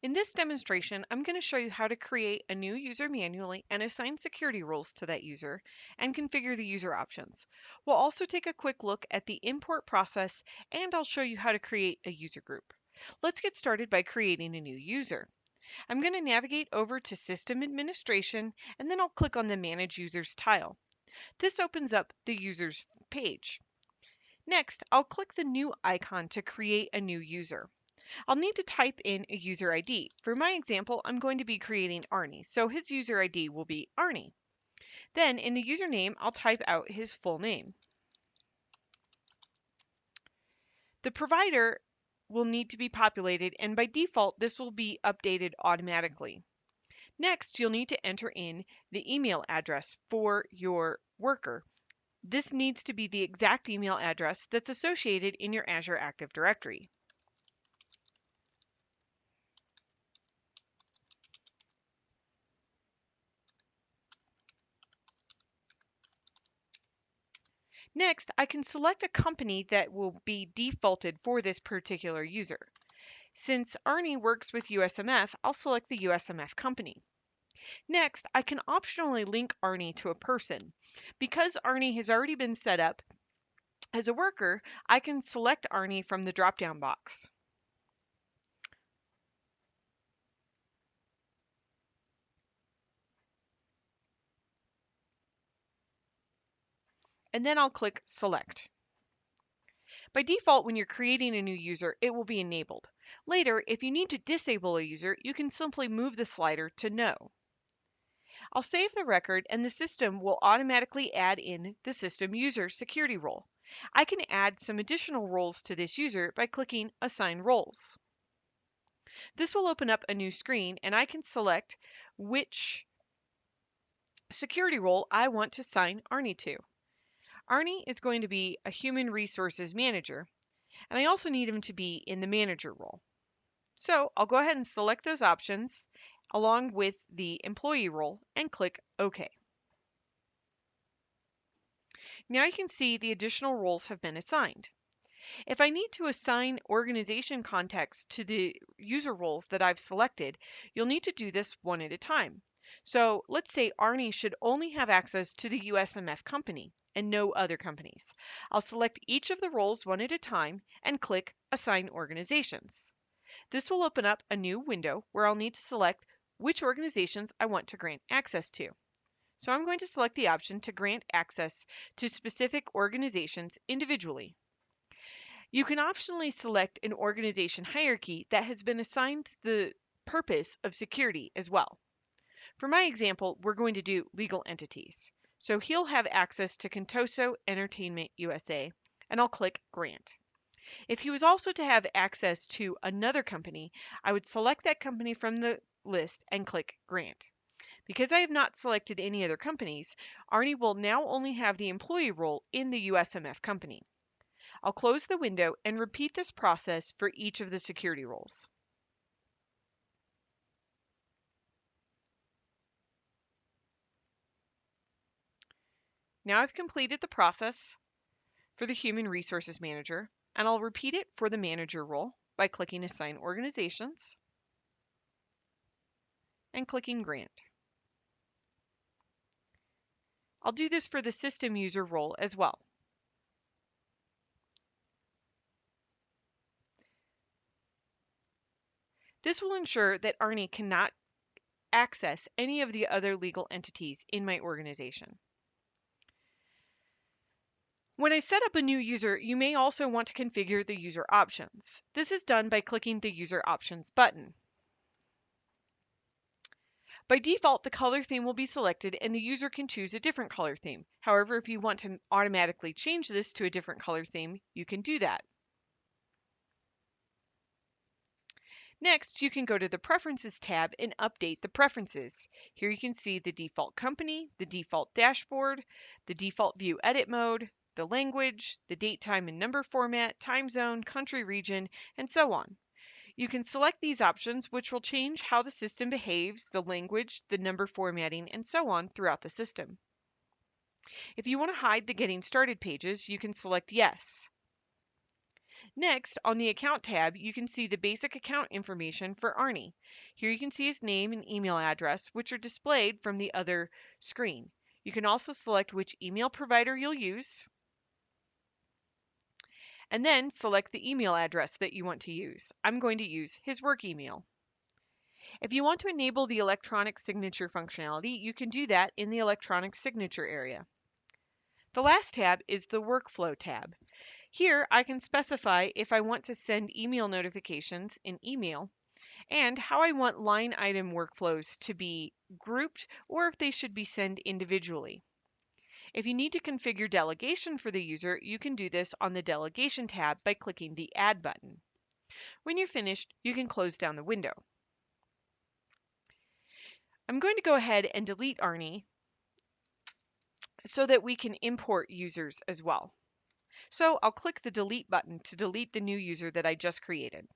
In this demonstration, I'm going to show you how to create a new user manually and assign security rules to that user and configure the user options. We'll also take a quick look at the import process and I'll show you how to create a user group. Let's get started by creating a new user. I'm going to navigate over to System Administration and then I'll click on the Manage Users tile. This opens up the Users page. Next, I'll click the new icon to create a new user. I'll need to type in a user ID. For my example, I'm going to be creating Arnie, so his user ID will be Arnie. Then in the username, I'll type out his full name. The provider will need to be populated, and by default, this will be updated automatically. Next, you'll need to enter in the email address for your worker. This needs to be the exact email address that's associated in your Azure Active Directory. Next, I can select a company that will be defaulted for this particular user. Since Arnie works with USMF, I'll select the USMF company. Next, I can optionally link Arnie to a person. Because Arnie has already been set up as a worker, I can select Arnie from the drop-down box. And then I'll click Select. By default, when you're creating a new user, it will be enabled. Later, if you need to disable a user, you can simply move the slider to No. I'll save the record and the system will automatically add in the system user security role. I can add some additional roles to this user by clicking Assign Roles. This will open up a new screen and I can select which security role I want to assign Arnie to. Arnie is going to be a Human Resources Manager, and I also need him to be in the Manager role. So I'll go ahead and select those options along with the Employee role and click OK. Now you can see the additional roles have been assigned. If I need to assign organization context to the user roles that I've selected, you'll need to do this one at a time. So let's say Arnie should only have access to the USMF company and no other companies. I'll select each of the roles one at a time and click Assign Organizations. This will open up a new window where I'll need to select which organizations I want to grant access to. So I'm going to select the option to grant access to specific organizations individually. You can optionally select an organization hierarchy that has been assigned the purpose of security as well. For my example, we're going to do legal entities. So he'll have access to Contoso Entertainment USA, and I'll click Grant. If he was also to have access to another company, I would select that company from the list and click Grant. Because I have not selected any other companies, Arnie will now only have the employee role in the USMF company. I'll close the window and repeat this process for each of the security roles. Now I've completed the process for the Human Resources Manager, and I'll repeat it for the Manager role by clicking Assign Organizations and clicking Grant. I'll do this for the System User role as well. This will ensure that Arnie cannot access any of the other legal entities in my organization. When I set up a new user, you may also want to configure the user options. This is done by clicking the User Options button. By default, the color theme will be selected and the user can choose a different color theme. However, if you want to automatically change this to a different color theme, you can do that. Next, you can go to the Preferences tab and update the preferences. Here you can see the default company, the default dashboard, the default view edit mode, the language, the date, time, and number format, time zone, country, region, and so on. You can select these options, which will change how the system behaves, the language, the number formatting, and so on throughout the system. If you want to hide the Getting Started pages, you can select Yes. Next, on the Account tab, you can see the basic account information for Arnie. Here you can see his name and email address, which are displayed from the other screen. You can also select which email provider you'll use, and then select the email address that you want to use. I'm going to use his work email. If you want to enable the electronic signature functionality, you can do that in the electronic signature area. The last tab is the Workflow tab. Here I can specify if I want to send email notifications in email and how I want line item workflows to be grouped or if they should be sent individually. If you need to configure delegation for the user, you can do this on the Delegation tab by clicking the Add button. When you're finished, you can close down the window. I'm going to go ahead and delete Arnie so that we can import users as well. So I'll click the Delete button to delete the new user that I just created.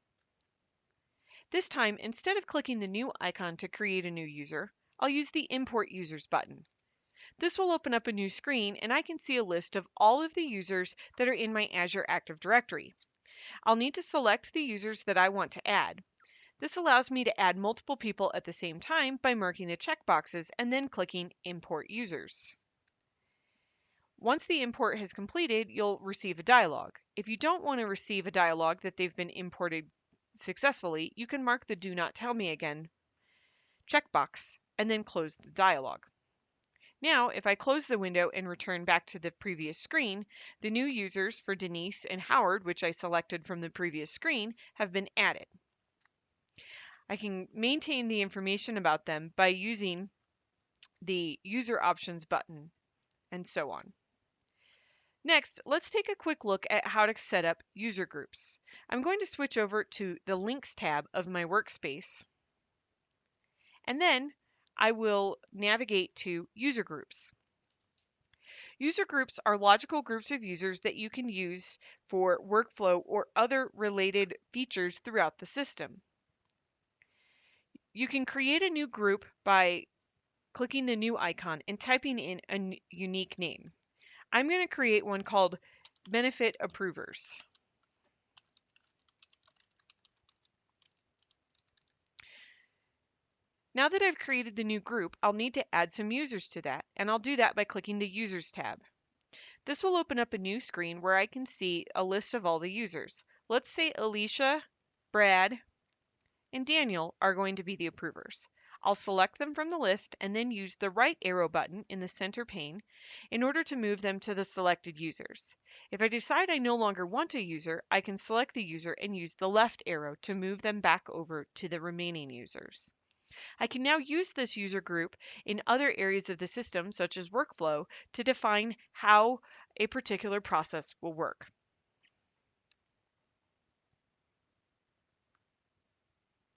This time, instead of clicking the new icon to create a new user, I'll use the Import Users button. This will open up a new screen and I can see a list of all of the users that are in my Azure Active Directory. I'll need to select the users that I want to add. This allows me to add multiple people at the same time by marking the checkboxes and then clicking Import Users. Once the import has completed, you'll receive a dialog. If you don't want to receive a dialog that they've been imported successfully, you can mark the Do Not Tell Me Again checkbox and then close the dialog. Now, if I close the window and return back to the previous screen, the new users for Denise and Howard, which I selected from the previous screen, have been added. I can maintain the information about them by using the User Options button, and so on. Next, let's take a quick look at how to set up user groups. I'm going to switch over to the Links tab of my workspace, and then I will navigate to User Groups. User groups are logical groups of users that you can use for workflow or other related features throughout the system. You can create a new group by clicking the new icon and typing in a unique name. I'm going to create one called Benefit Approvers. Now that I've created the new group, I'll need to add some users to that, and I'll do that by clicking the Users tab. This will open up a new screen where I can see a list of all the users. Let's say Alicia, Brad, and Daniel are going to be the approvers. I'll select them from the list and then use the right arrow button in the center pane in order to move them to the selected users. If I decide I no longer want a user, I can select the user and use the left arrow to move them back over to the remaining users. I can now use this user group in other areas of the system, such as workflow, to define how a particular process will work.